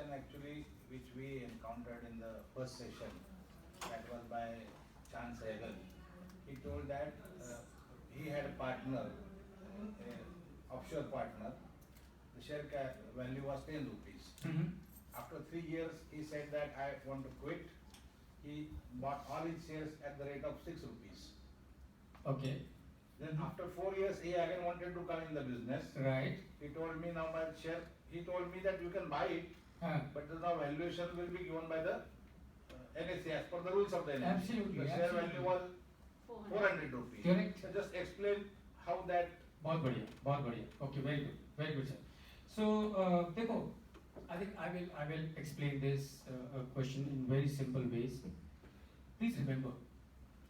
question actually which we encountered in the first session, that was by Chan Sehgal. He told that he had a partner, offshore partner. The share value was 10 rupees. After 3 years, he said that I want to quit. He bought all his shares at the rate of 6 rupees. Okay. Then after 4 years, he again wanted to come in the business. Right. He told me now my share, he told me that you can buy it, but the valuation will be given by the NSE as per the rules of the NSE. Absolutely. The share value was 400 rupees. Correct. So just explain how that. बहुत बढ़िया. Okay, very good, sir. So देखो, I think I will explain this question in very simple ways. Please remember,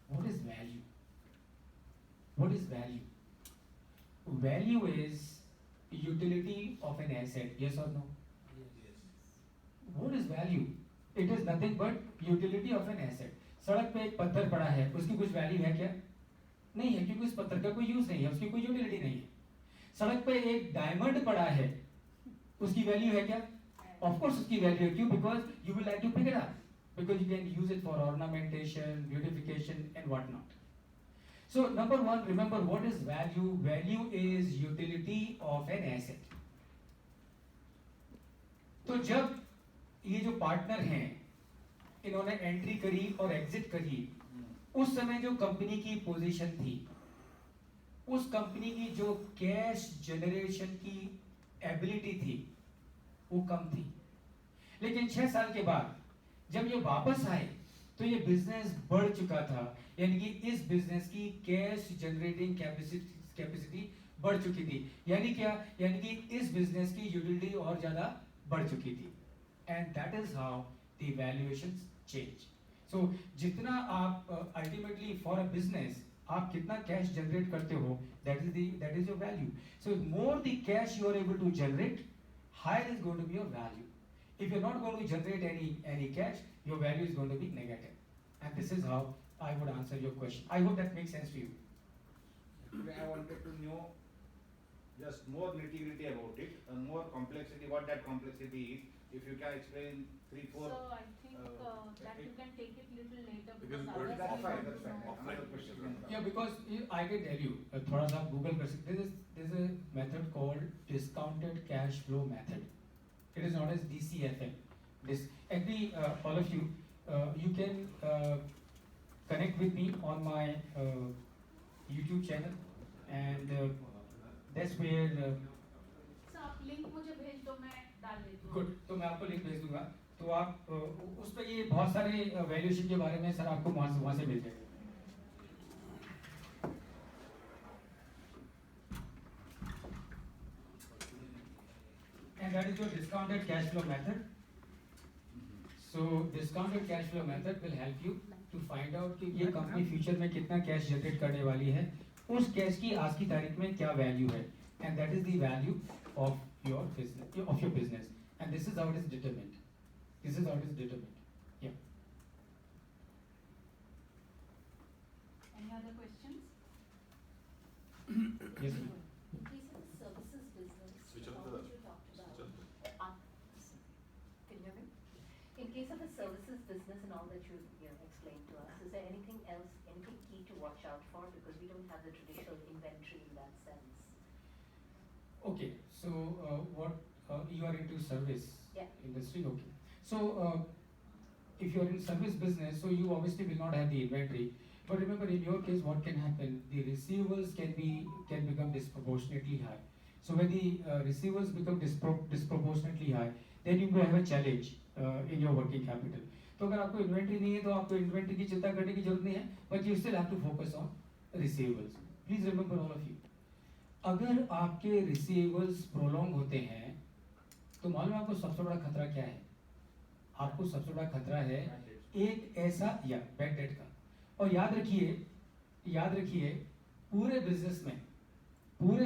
what is value? What is value? Value is utility of an asset. Yes or no? Yes. What is value? It is nothing but utility of an asset. सड़क पे एक पत्थर पड़ा है, उसकी कुछ value है क्या? नहीं है, क्योंकि उस पत्थर का कोई यूज नहीं है, उसकी कोई यूटिलिटी नहीं है. सड़क पे एक डायमंड पड़ा है, उसकी वैल्यू है क्या? Of course उसकी वैल्यू है. क्यों? Because you will like to pick it up, because you can use it for ornamentation, beautification and whatnot. So number one, remember what is value? Value is utility of an asset. तो जब ये जो partner हैं, इन्होंने entry करी और exit करी, उस समय जो कंपनी की पोजीशन थी, उस कंपनी की जो कैश जनरेशन की एबिलिटी थी, वो कम थी. लेकिन 6 साल के बाद जब ये वापस आए तो ये बिजनेस बढ़ चुका था. यानी कि इस बिजनेस की कैश जनरेटिंग कैपेसिटी बढ़ चुकी थी. यानी क्या? यानी कि इस बिजनेस की यूटिलिटी और ज्यादा बढ़ चुकी थी. And that is how the valuations change. So जितना आप अल्टीमेटली फॉर अ बिजनेस आप कितना कैश जनरेट करते हो, that is your value. So more the cash you are able to generate, higher is going to be your value. If you're not going to generate any cash, your value is going to be negative. And this is how I would answer your question. I hope that makes sense to you. Actually, I wanted to know just more nitty-gritty about it, and more complexity, what that complexity is. If you can explain 3-4. So I think that you can take it little later Because others That's will fine, not that's fine. know. Another question can come. Yeah, because I can tell you, थोड़ा सा आप Google कर सकते हैं. There's a method called discounted cash flow method. It is known as DCFM. Actually, all of you, you can connect with me on my YouTube channel, and that's where. So आप link मुझे भेज दो, मैं डाल देती हूँ. Good. तो मैं आपको लिंक भेज दूंगा, तो आप उस पर ये बहुत सारे वैल्यूएशन के बारे में सर आपको वहां से मिल जाएगा. And that is your discounted cash flow method. So discounted cash flow method will help you to find out कि ये कंपनी फ्यूचर में कितना कैश जनरेट करने वाली है, उस कैश की आज की तारीख में क्या वैल्यू है, and that is the value of your business, and this is how it is determined. Yeah. Any other questions? Yes, ma'am. In case of the services business, Switch on all the- that you talked switch about. on Can you hear me? In case of the services business and all that you explained to us, is there anything else, anything key to watch out for? Because we don't have the traditional inventory in that sense. Okay, so what you are into service Yeah. industry? Okay, so if you are in service business, so you obviously will not have the inventory. But remember, in your case, what can happen? The receivables can become disproportionately high. So when the receivables become disproportionately high, then you may have a challenge in your working capital. तो अगर आपको inventory नहीं है तो आपको inventory की चिंता करने की जरूरत नहीं है, but you still have to focus on receivables. Please remember all of you. अगर आपके रिसीवेबल्स प्रोलॉन्ग होते हैं तो मालूम है आपको सबसे बड़ा खतरा क्या है? आपको सबसे बड़ा खतरा है एक ऐसा या बैड डेट का. और याद रखिए पूरे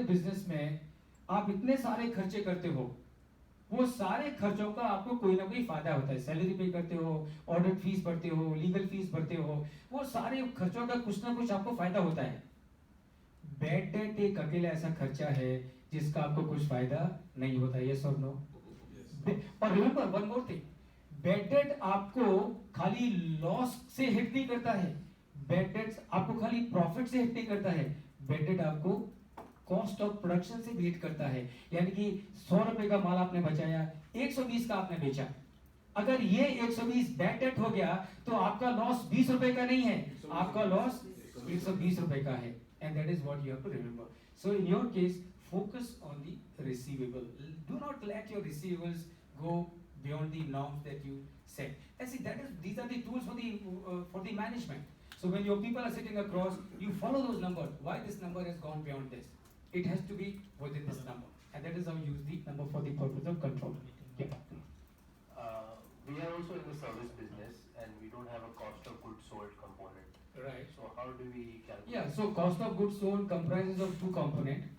बिजनेस में आप इतने सारे खर्चे करते हो, वो सारे खर्चों का आपको कोई ना कोई फायदा होता है. सैलरी पे करते हो, ऑडिट फीस भरते हो, लीगल फीस भरते हो, वो सारे खर्चों का कुछ ना कुछ आपको फायदा होता है. बैड डेट एक अकेला ऐसा खर्चा है जिसका आपको कुछ फायदा नहीं होता. यस और नो? और remember one more thing, bad debt आपको खाली लॉस से हिट नहीं करता है, बैड डेट आपको खाली प्रॉफिट से हिट नहीं करता है, बैड डेट आपको कॉस्ट ऑफ प्रोडक्शन से भी हिट करता है। यानी कि 100 रुपए का माल आपने बचाया, 120 का आपने बेचा, अगर ये 120 बैड डेट हो गया तो आपका लॉस 20 रुपए का नहीं है, आपका लॉस 120 रुपए का है। And that is what you have to remember. So in your case focus on the receivable. Do not let your receivables go beyond the norms that you set. And see, these are the tools for the management. So when your people are sitting across, you follow those numbers. Why this number has gone beyond this? It has to be within this number, and that is how you use the number for the purpose of control. Yeah. We are also in the service business, and we don't have a cost of goods sold component. Right. So how do we calculate? Yeah. So cost of goods sold comprises of two components.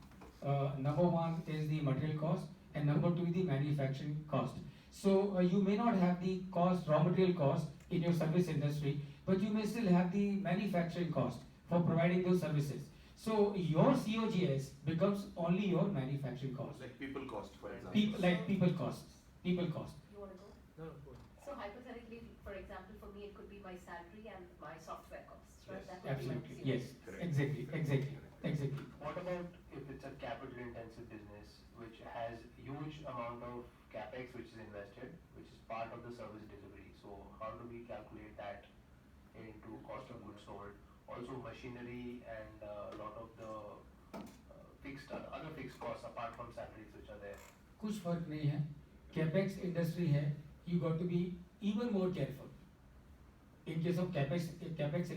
Number one is the material cost, and number two is the manufacturing cost. So you may not have the raw material cost in your service industry, but you may still have the manufacturing cost for providing those services. So your COGS becomes only your manufacturing cost. Like people cost, for example. Like people cost. You want to go? No, go on. So hypothetically, for example, for me, it could be my salary and my software costs, right? Yes. That would be my Absolutely. COGS. Yes. Correct. Exactly. What about if it's a capital intensive business which has huge amount of capex which is invested, which is part of the service delivery? So how do we calculate that into cost of goods sold? Also machinery and a lot of the other fixed costs apart from salaries which are there. कुछ फर्क नहीं है, capex industry है, you got to be even more careful. In case of capex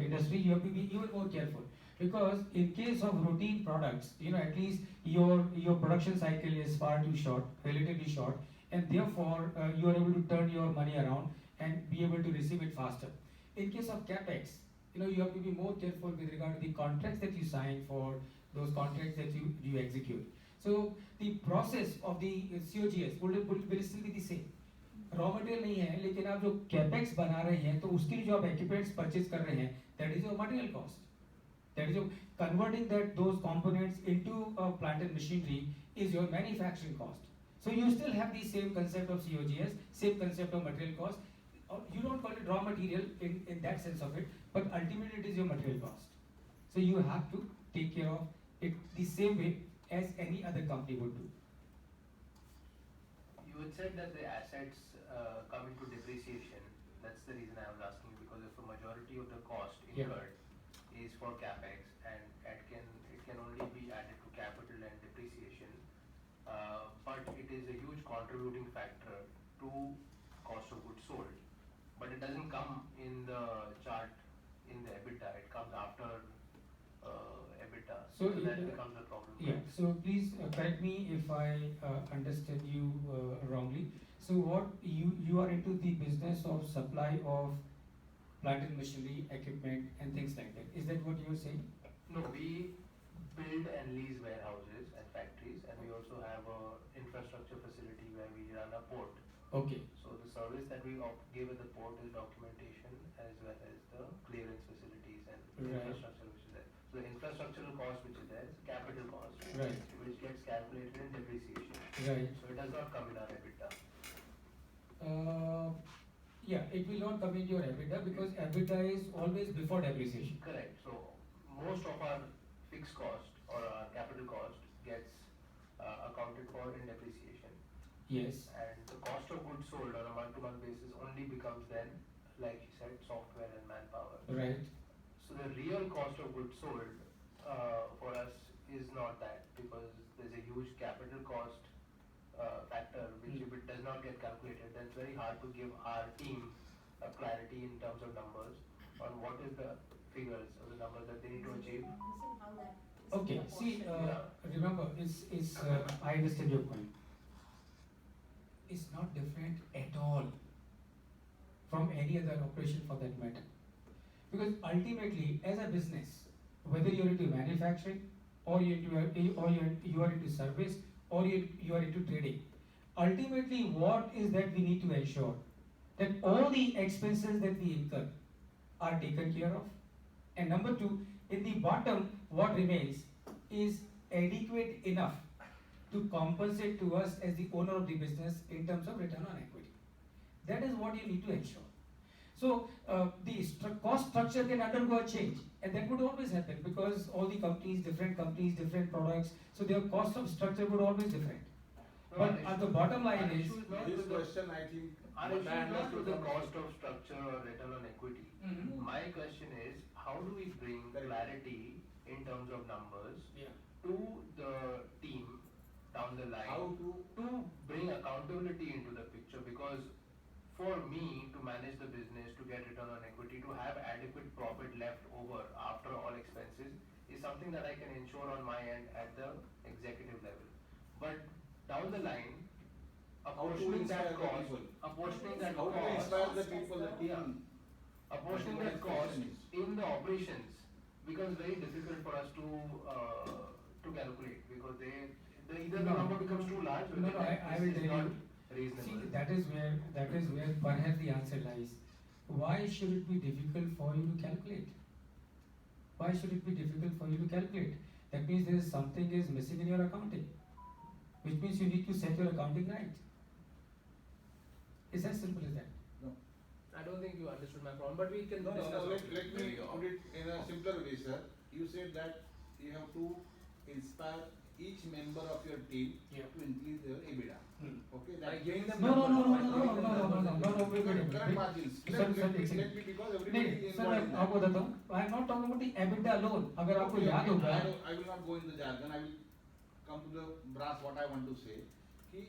industry, you have to be even more careful, because in case of routine products, at least your production cycle is far too short, relatively short, and therefore you are able to turn your money around and be able to receive it faster. In case of capex, you have to be more careful with regard to the contracts that you sign for those contracts that you execute. So the process of the COGS will still be the same. Raw material नहीं है, लेकिन आप जो capex बना रहे हैं तो उसके लिए जो आप इक्विपमेंट्स परचेज कर रहे हैं, that is your material cost, that is your converting those components into a plant and machinery is your manufacturing cost. So you still have the same concept of COGS, same concept of material cost. You don't call it raw material in that sense of it, but ultimately it is your material cost. So you have to take care of it the same way as any other company would do. You had said that the assets come into depreciation. That's the reason I was asking, because if a majority of the cost incurred is for capex, and it can only be added to capital and depreciation, but it is a huge contributing factor to cost of goods sold. But it doesn't come in the chart in the EBITDA. It comes after EBITDA. So that becomes a problem. Yeah, so please correct me if I understand you wrongly. So what you are into the business of supply of plant and machinery, equipment and things like that. Is that what you are saying? No, we build and lease warehouses and factories, and we also have a infrastructure facility where we run a port. Okay. So the service that we give at the port is documentation as well as the clearance facilities and Right. infrastructure which is there. So the infrastructural cost which is there is capital cost, Right. which gets calculated in depreciation. Right. So it does not come in our EBITDA. Yeah, it will not come into your EBITDA because EBITDA is always before depreciation. Correct. So most of our fixed cost or our capital cost gets accounted for in depreciation. Yes. And the cost of goods sold on a month-to-month basis only becomes then, like you said, software and manpower. Right. So the real cost of goods sold for us is not that, because there's a huge capital cost factor which if it does not get calculated, then it's very hard to give our team a clarity in terms of numbers on what is the figures or the numbers that they need to achieve. Okay. See, remember, I understand your point. Is not different at all from any other operation for that matter, because ultimately as a business, whether you're into manufacturing or you are into service or you are into trading, ultimately what is that we need to ensure that all the expenses that we incur are taken care of, and number two, in the bottom what remains is adequate enough to compensate to us as the owner of the business in terms of return on equity. That is what you need to ensure. So the cost structure can undergo a change, and that would always happen because all the companies, different products, so their cost of structure would always different. But at the bottom line is, This question, I think, Our what issue I is not understood with the from cost of structure or return on equity. Mhm. My question is, how do we bring Correct. clarity in terms of numbers yeah, to the team down the line? how to Bring accountability into the picture, because for me to manage the business, to get return on equity, to have adequate profit left over after all expenses is something that I can ensure on my end at the executive level. But down the line, How to apportioning inspire that the cost, people. apportioning that how to cost, inspire the people, the team. apportioning What that cost expression is. in the operations becomes very difficult for us to calculate, because either the No. number becomes too large or No, the no, I will this is tell not you. reasonable. See, that is where perhaps the answer lies. Why should it be difficult for you to calculate? Why should it be difficult for you to calculate? That means there is something is missing in your accounting, which means you need to set your accounting right. It's as simple as that. I don't think you understood my problem, but we can No, discuss. let it. me put it in a simpler way, sir. You said that you have to inspire each member of your team Yeah. to increase their EBITDA. Hmm. Okay, By that giving means. them No, no, no, no, By no, no, giving no, them no, no, numbers. no, no, wait, wait, Correct wait. margins. Sir, Let sir, me, एक second. because नहीं everybody नहीं, is sir मैं involved in आपको that. बताता हूँ, I am not talking about the EBITDA alone. अगर आपको Okay, याद okay, होगा, I will not go in the jargon. I will come to the brass. What I want to say कि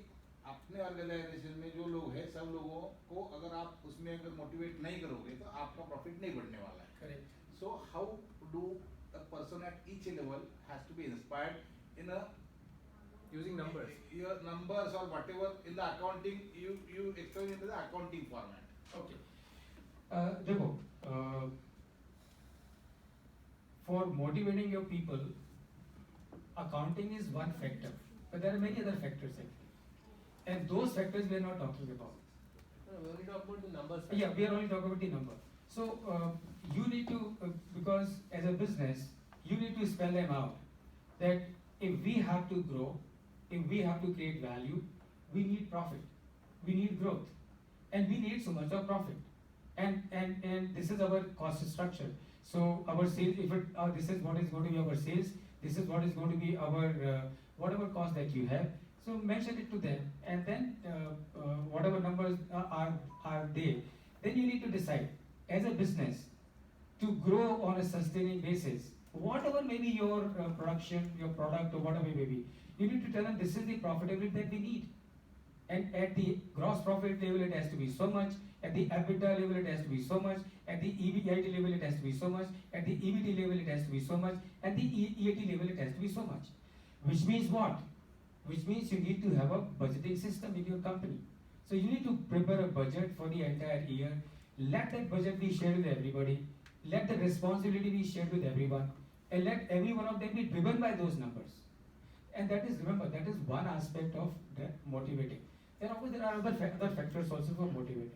अपने organisation में जो लोग हैं, सब लोगों को अगर आप उसमें अगर मोटिवेट नहीं करोगे तो आपका प्रॉफिट नहीं बढ़ने वाला है. correct. So how do a person at each level has to be inspired in a Using numbers. your numbers or whatever in the accounting you explain into the accounting format. Okay. देखो, for motivating your people, accounting is one factor, but there are many other factors actually, and those factors we are not talking about. No, we only talk about the numbers. Yeah, we are only talking about the number. So you need to, because as a business, you need to spell them out that if we have to grow, if we have to create value, we need profit, we need growth, and we need so much of profit. And this is our cost structure. So our sales, if it, this is what is going to be our sales, this is what is going to be our whatever cost that you have. So mention it to them, and then whatever numbers are there, then you need to decide as a business to grow on a sustaining basis. Whatever may be your production, your product, or whatever it may be, you need to tell them this is the profitability that we need. And at the gross profit level, it has to be so much. At the EBITDA level, it has to be so much. At the EBIT level, it has to be so much. At the EBT level, it has to be so much. At the EAT level, it has to be so much. Which means what? Which means you need to have a budgeting system in your company. So you need to prepare a budget for the entire year. Let that budget be shared with everybody. Let the responsibility be shared with everyone. And let every one of them be driven by those numbers. And that is, remember, that is one aspect of motivating. Then of course there are other factors also for motivating.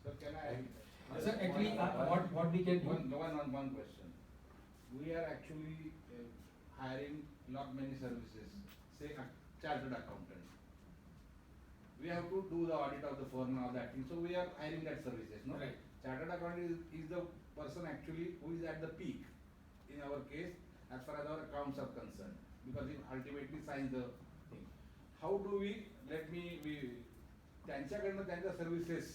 So can I? So actually, what we can do. One question. We are actually hiring lot many services. Say a chartered accountant. We have to do the audit of the firm and all that thing. So we are hiring that services, no? Right. Chartered accountant is the person actually who is at the peak in our case as far as our accounts are concerned, because it ultimately signs the thing. How do we त्यांच्याकडनं त्यांच्या services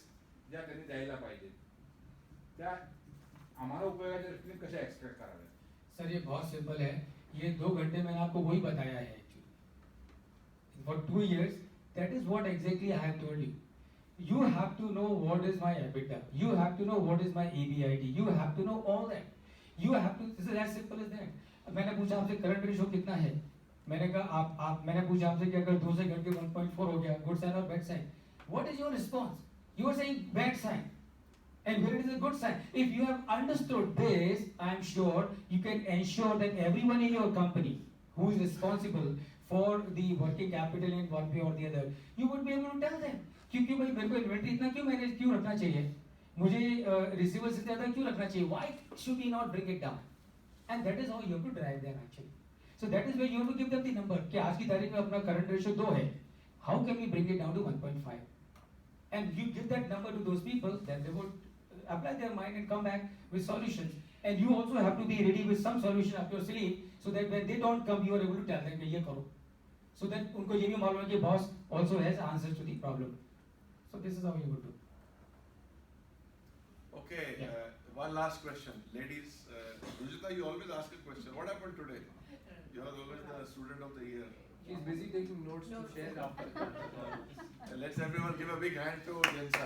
ज्या त्यांनी द्यायला पाहिजे त्या आम्हाला उपयोगाच्या दृष्टीने कशा एक्सट्रॅक्ट कराव्या? सर ये बहुत सिंपल है. ये 2 घंटे मैंने आपको वही बताया है actually. For 2 years, that is what exactly I have told you. You have to know what is my EBITDA. You have to know what is my EBIT. You have to know all that. You have to. This is as simple as that. मैंने पूछा आपसे current ratio कितना है. मैंने कहा मैंने पूछा आपसे कि अगर 2 से घट के 1.4 हो गया, गुड साइन और bad sign. What is your response? You are saying bad sign. And here it is a good sign. If you have understood this, I am sure you can ensure that everyone in your company who is responsible for the working capital in one way or the other, you would be able to tell them. क्योंकि भाई मेरे को inventory इतना क्यों manage क्यों रखना चाहिए, मुझे रिसीवर्स से ज़्यादा क्यों रखना चाहिए, why should we not bring it down? And that is how you have to drive them actually. So that is where you have to give them the number कि आज की तारीख में अपना current ratio 2 है. How can we bring it down to 1.5? And you give that number to those people, then they would apply their mind and come back with solutions. And you also have to be ready with some solution up your sleeve, so that when they don't come, you are able to tell them कि ये करो. So that उनको ये भी मालूम है कि boss also has answers to the problem. So this is how you would do. Okay, Yeah. one last question. Ladies, Rujita, you always ask a question. What happened today? You are always the student of the year. She's busy taking notes to share after. Let's everyone give a big hand to Jensa.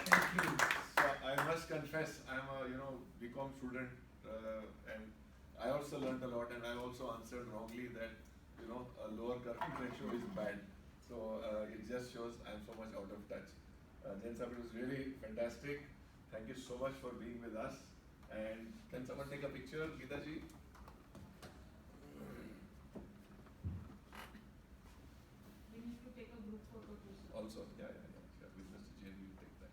Thank you. So I must confess, I'm a BCom student, and I also learned a lot, and I also answered wrongly that a lower current ratio is bad. So it just shows I'm so much out of touch. Jensa, it was really fantastic. Thank you so much for being with us. And can someone take a picture, Geeta ji? We need to take a group photo too, sir. Also, yeah. With Mr. Jain, we will take that.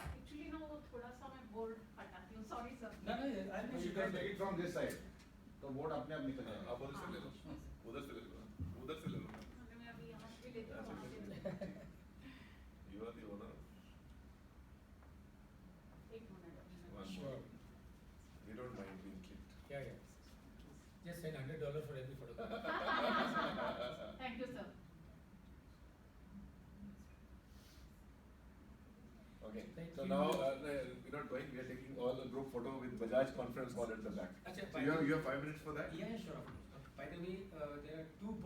Actually no, वो थोड़ा सा मैं board हटाती हूँ. Sorry sir. No, I So you can take it from this side. तो board अपने आप निकल जाएगा. आप उधर से ले लो, उधर से ले लो, उधर से ले लो. मैं अभी यहाँ पे लेती हूँ, That's वहाँ okay. पे लेती You are the owner. हूँ. एक minute. One Sure. more. We don't mind being clipped. Yeah. Just send $100 for every photograph. Thank you sir. Okay. Thank So you. now we're not going. We are taking all a group photo with Bajaj conference hall at the back. Achha, So you have 5 minutes for that. Yeah, sure. By the way, there are two